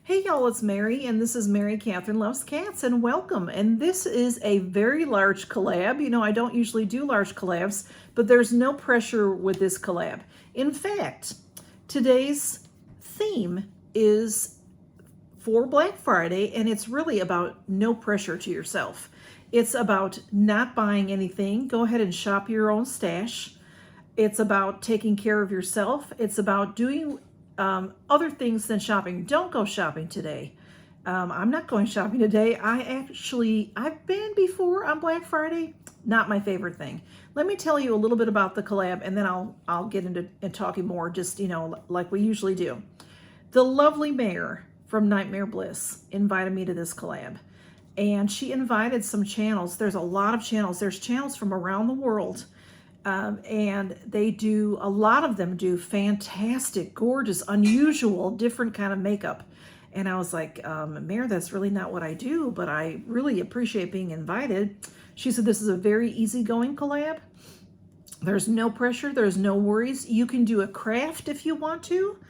Hey y'all, it's Mary, and this is Mary Catherine Loves Cats, and welcome. And this is a very large collab. You know, I don't usually do large collabs, but there's no pressure with this collab. In fact, today's theme is for Black Friday, and it's really about no pressure to yourself. It's about not buying anything. Go ahead and shop your own stash. It's about taking care of yourself. It's about doing other things than shopping. Don't go shopping today. I'm not going shopping today. I've been before on Black Friday. Not my favorite thing. Let me tell you a little bit about the collab, and then I'll get into talking more, just, you know, like we usually do. The lovely Mare from Nightmare Bliss invited me to this collab, and she invited some channels. There's a lot of channels. There's channels from around the world. And a lot of them do fantastic, gorgeous, unusual, different kind of makeup. And I was like, Mare, that's really not what I do, but I really appreciate being invited. She said, this is a very easygoing collab. There's no pressure. There's no worries. You can do a craft if you want to.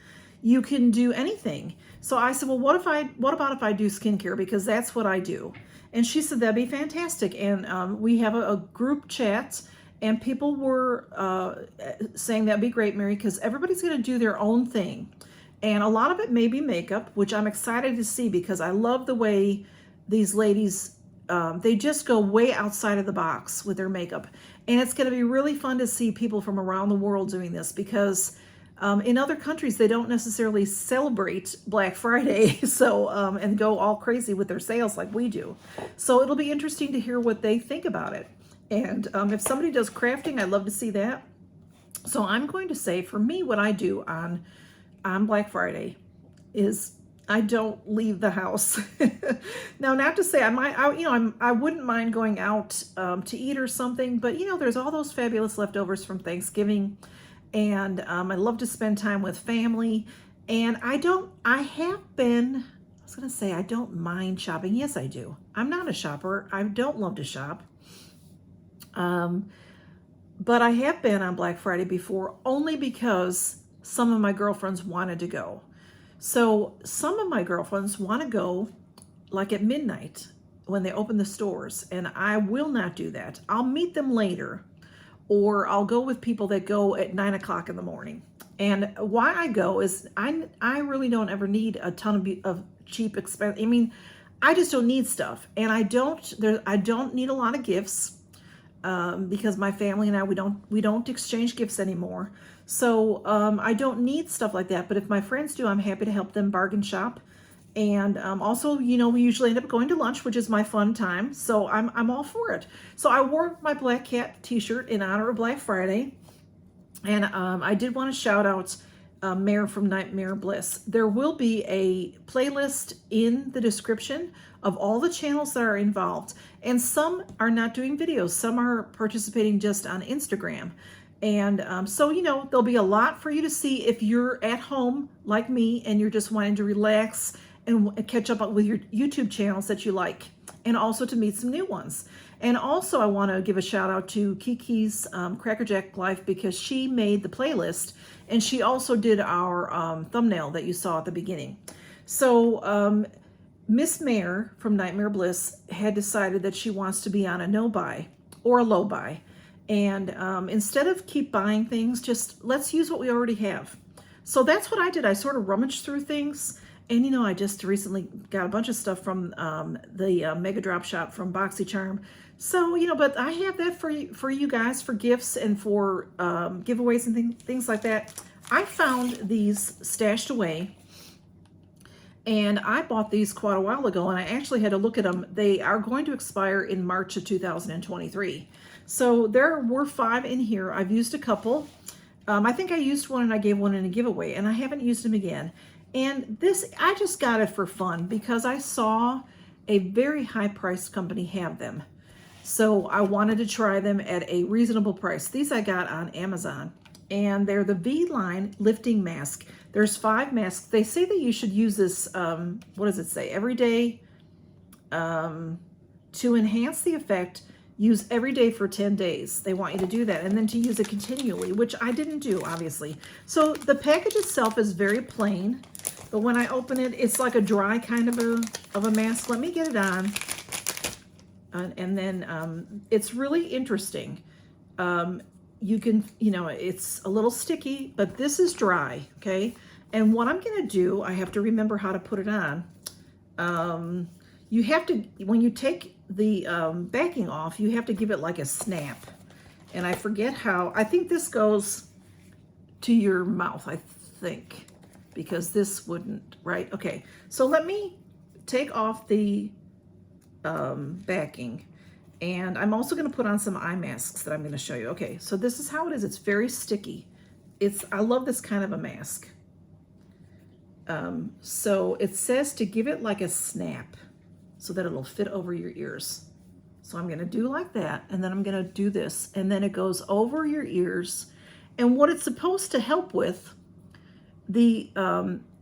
You can do anything. So I said, well, what about if I do skincare? Because that's what I do. And she said, that'd be fantastic. And we have a group chat. And people were saying that'd be great, Mary, because everybody's going to do their own thing. And a lot of it may be makeup, which I'm excited to see because I love the way these ladies, they just go way outside of the box with their makeup. And it's going to be really fun to see people from around the world doing this because in other countries, they don't necessarily celebrate Black Friday and go all crazy with their sales like we do. So it'll be interesting to hear what they think about it. And if somebody does crafting, I'd love to see that. So I'm going to say, for me, what I do on Black Friday is I don't leave the house. Now, not to say I wouldn't mind going out to eat or something, but you know, there's all those fabulous leftovers from Thanksgiving, and I love to spend time with family. And I don't mind shopping. Yes, I do. I'm not a shopper. I don't love to shop. But I have been on Black Friday before only because some of my girlfriends wanted to go. So some of my girlfriends want to go like at midnight when they open the stores, and I will not do that. I'll meet them later, or I'll go with people that go at 9 o'clock in the morning. And why I go is I really don't ever need a ton of cheap expense. I mean, I just don't need stuff, and I don't need a lot of gifts. Because my family and I, we don't exchange gifts anymore. So I don't need stuff like that. But if my friends do, I'm happy to help them bargain shop. And also, you know, we usually end up going to lunch, which is my fun time. So I'm all for it. So I wore my Black Cat t-shirt in honor of Black Friday. And I did want to shout out Mare from Nightmare Bliss. There will be a playlist in the description of all the channels that are involved. And some are not doing videos. Some are participating just on Instagram. And so, you know, there'll be a lot for you to see if you're at home like me and you're just wanting to relax and catch up with your YouTube channels that you like, and also to meet some new ones. And also I want to give a shout out to Kiki's Crackerjack Life, because she made the playlist and she also did our thumbnail that you saw at the beginning. So Miss Mare from Nightmare Bliss had decided that she wants to be on a no buy or a low buy. And instead of keep buying things, just let's use what we already have. So that's what I did. I sort of rummaged through things. And, you know, I just recently got a bunch of stuff from the Mega Drop Shop from Boxycharm. So, you know, but I have that for you guys, for gifts and for giveaways and things like that. I found these stashed away. And I bought these quite a while ago, and I actually had to look at them. They are going to expire in March of 2023. So there were 5 in here. I've used a couple. I think I used one and I gave one in a giveaway, and I haven't used them again. And this, I just got it for fun because I saw a very high-priced company have them. So I wanted to try them at a reasonable price. These I got on Amazon, and they're the V-Line Lifting Mask. There's 5 masks. They say that you should use this, what does it say? Every day to enhance the effect, use every day for 10 days. They want you to do that, and then to use it continually, which I didn't do, obviously. So the package itself is very plain. But when I open it, it's like a dry kind of a mask. Let me get it on. And then it's really interesting. You can, you know, it's a little sticky, but this is dry, okay? And what I'm gonna do, I have to remember how to put it on. You have to, when you take the backing off, you have to give it like a snap. And I forget how, I think this goes to your mouth, I think, because this wouldn't, right? Okay, so let me take off the backing. And I'm also gonna put on some eye masks that I'm gonna show you. Okay, so this is how it is. It's very sticky. I love this kind of a mask. So it says to give it like a snap so that it'll fit over your ears. So I'm gonna do like that, and then I'm gonna do this, and then it goes over your ears. And what it's supposed to help with, the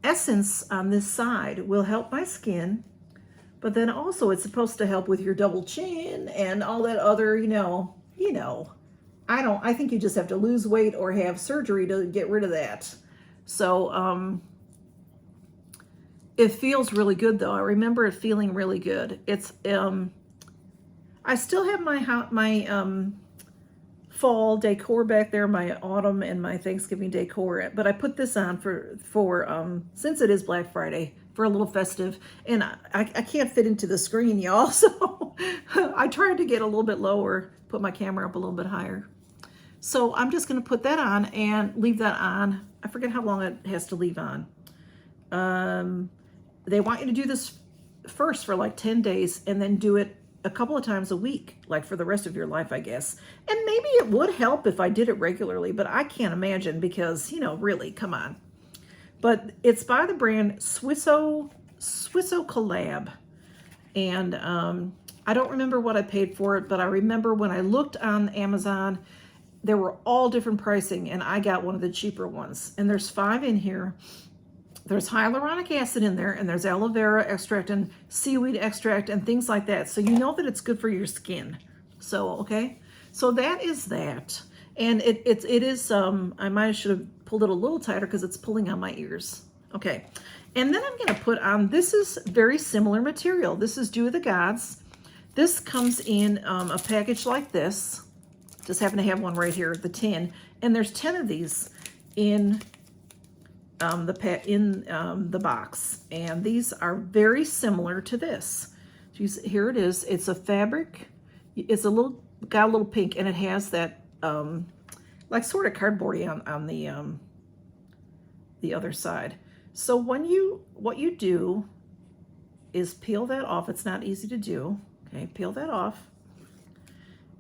essence on this side will help my skin, but then also it's supposed to help with your double chin and all that other, I think you just have to lose weight or have surgery to get rid of that. So, it feels really good though. I remember it feeling really good. It's, I still have my fall decor back there, my autumn and my Thanksgiving decor, but I put this on for since it is Black Friday, for a little festive, and I can't fit into the screen, y'all, so I tried to get a little bit lower, put my camera up a little bit higher. So I'm just gonna put that on and leave that on. I forget how long it has to leave on. They want you to do this first for like 10 days and then do it a couple of times a week, like for the rest of your life, I guess. And maybe it would help if I did it regularly, but I can't imagine because, really, come on. But it's by the brand Swisso Collab. And I don't remember what I paid for it, but I remember when I looked on Amazon, there were all different pricing, and I got one of the cheaper ones. And there's 5 in here. There's hyaluronic acid in there, and there's aloe vera extract and seaweed extract and things like that. So you know that it's good for your skin. So, okay. So that is that. And it is, I might should have pulled it a little tighter because it's pulling on my ears. Okay. And then I'm going to put on, this is very similar material. This is Dew of the Gods. This comes in a package like this. Just happen to have one right here, the tin. And there's 10 of these in the box, and these are very similar to this. Here it is. It's a fabric. It's got a little pink, and it has that like sort of cardboardy on the other side. So what you do is peel that off. It's not easy to do. Okay, peel that off,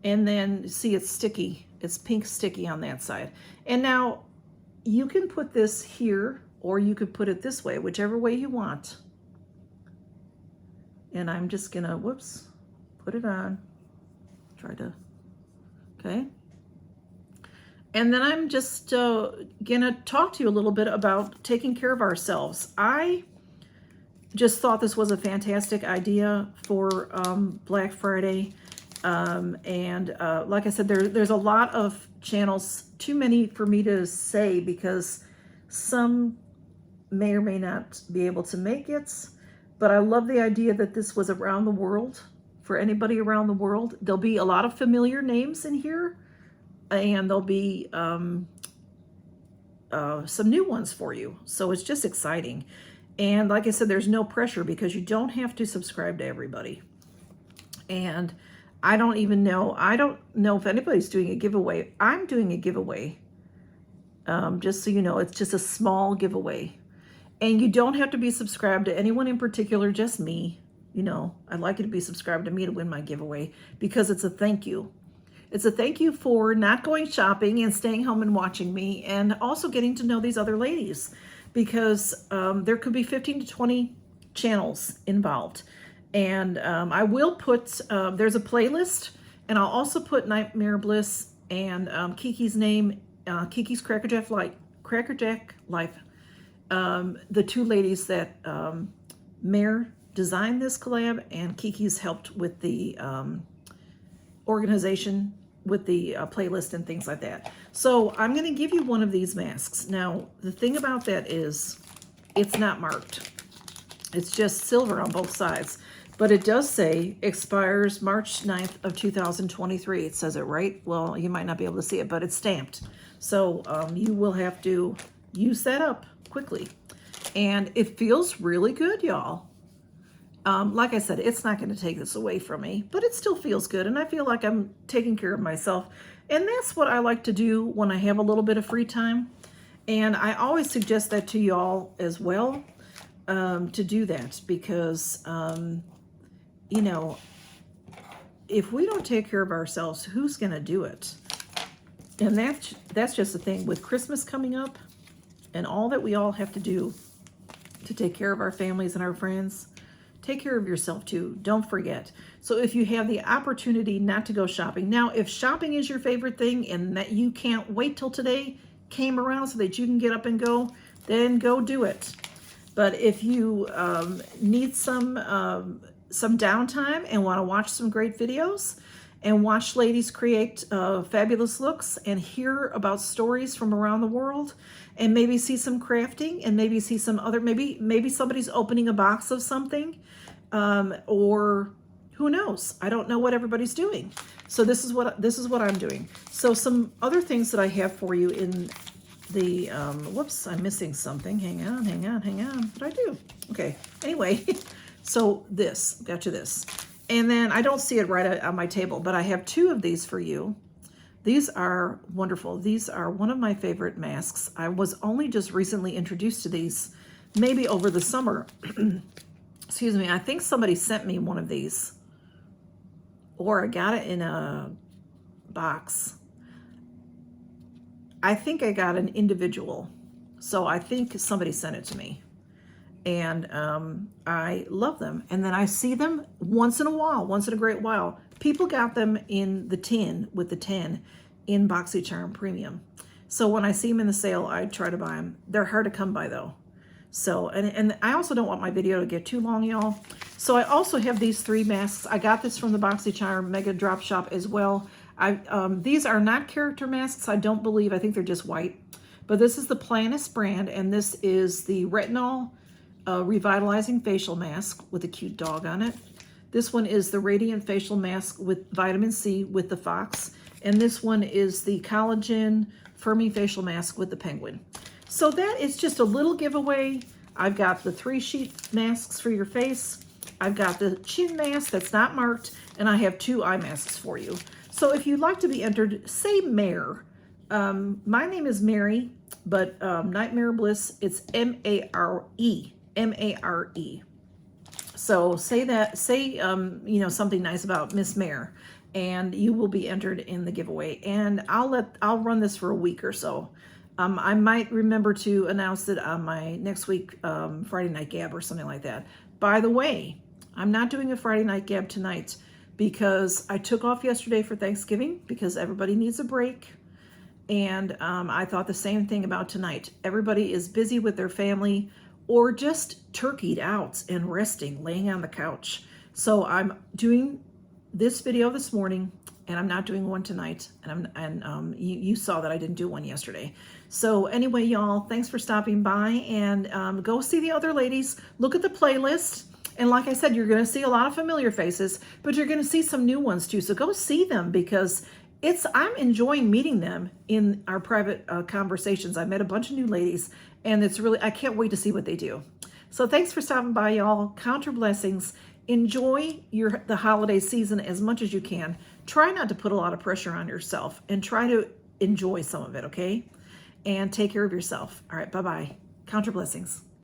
and then see it's sticky. It's pink sticky on that side. And now you can put this here, or you could put it this way, whichever way you want. And I'm just gonna, whoops, put it on. Okay. And then I'm just gonna talk to you a little bit about taking care of ourselves. I just thought this was a fantastic idea for Black Friday. Like I said, there's a lot of channels, too many for me to say because some may or may not be able to make it, but I love the idea that this was around the world, for anybody around the world. There'll be a lot of familiar names in here, and there'll be some new ones for you. So it's just exciting. And like I said, there's no pressure because you don't have to subscribe to everybody. And I don't know if anybody's doing a giveaway. I'm doing a giveaway. Just so you know, it's just a small giveaway. And you don't have to be subscribed to anyone in particular, just me. I'd like you to be subscribed to me to win my giveaway because it's a thank you. It's a thank you for not going shopping and staying home and watching me, and also getting to know these other ladies, because there could be 15 to 20 channels involved. And I will put, there's a playlist, and I'll also put Nightmare Bliss and Kiki's name, Kiki's Crackerjack Life. The 2 ladies that Mare designed this collab, and Kiki's helped with the organization, with the playlist and things like that. So I'm going to give you one of these masks. Now, the thing about that is it's not marked. It's just silver on both sides. But it does say expires March 9th of 2023. It says it right. Well, you might not be able to see it, but it's stamped. So you will have to use that up quickly. And it feels really good, y'all. Like I said, it's not going to take this away from me, but it still feels good. And I feel like I'm taking care of myself. And that's what I like to do when I have a little bit of free time. And I always suggest that to y'all as well, to do that, because, you know, if we don't take care of ourselves, who's going to do it? And that's just the thing with Christmas coming up and all that we all have to do to take care of our families and our friends. Take care of yourself too. Don't forget. So if you have the opportunity not to go shopping. Now, if shopping is your favorite thing and that you can't wait till today came around so that you can get up and go, then go do it. But if you need some downtime and want to watch some great videos and watch ladies create fabulous looks and hear about stories from around the world and maybe see some crafting and maybe see some other, maybe somebody's opening a box of something, or who knows? I don't know what everybody's doing. So this is what I'm doing. So some other things that I have for you in the, whoops, I'm missing something. Hang on. What did I do? Okay. Anyway, so got you this. And then I don't see it right on my table, but I have two of these for you. These are wonderful. These are one of my favorite masks. I was only just recently introduced to these, maybe over the summer. Excuse me. I think somebody sent me one of these, or I got it in a box. I think I got an individual. So I think somebody sent it to me. And I love them. And then I see them once in a great while. People got them in the tin, with the 10 in Boxycharm Premium. So when I see them in the sale, I try to buy them. They're hard to come by though. So, and I also don't want my video to get too long, y'all. So I also have these 3 masks. I got this from the Boxycharm Mega Drop Shop as well. These are not character masks, I don't believe. I think they're just white. But this is the Planus brand, and this is the Retinol Revitalizing Facial Mask with a cute dog on it. This one is the Radiant Facial Mask with Vitamin C with the fox. And this one is the Collagen Firming Facial Mask with the penguin. So that is just a little giveaway. I've got the 3 sheet masks for your face. I've got the chin mask that's not marked, and I have 2 eye masks for you. So if you'd like to be entered, say Mare. My name is Mary, but Nightmare Bliss, it's M-A-R-E. M-A-R-E. So say that, you know, something nice about Miss Mare, and you will be entered in the giveaway. And I'll run this for a week or so. I might remember to announce it on my next week Friday Night Gab or something like that. By the way, I'm not doing a Friday Night Gab tonight because I took off yesterday for Thanksgiving because everybody needs a break. And I thought the same thing about tonight. Everybody is busy with their family or just turkeyed out and resting, laying on the couch. So I'm doing this video this morning, and I'm not doing one tonight. And you saw that I didn't do one yesterday. So anyway, y'all, thanks for stopping by, and go see the other ladies. Look at the playlist. And like I said, you're going to see a lot of familiar faces, but you're going to see some new ones too. So go see them, because I'm enjoying meeting them in our private conversations. I met a bunch of new ladies, and I can't wait to see what they do. So thanks for stopping by, y'all. Count your blessings. Enjoy the holiday season as much as you can. Try not to put a lot of pressure on yourself, and try to enjoy some of it, okay? And take care of yourself. All right, bye-bye. Count your blessings.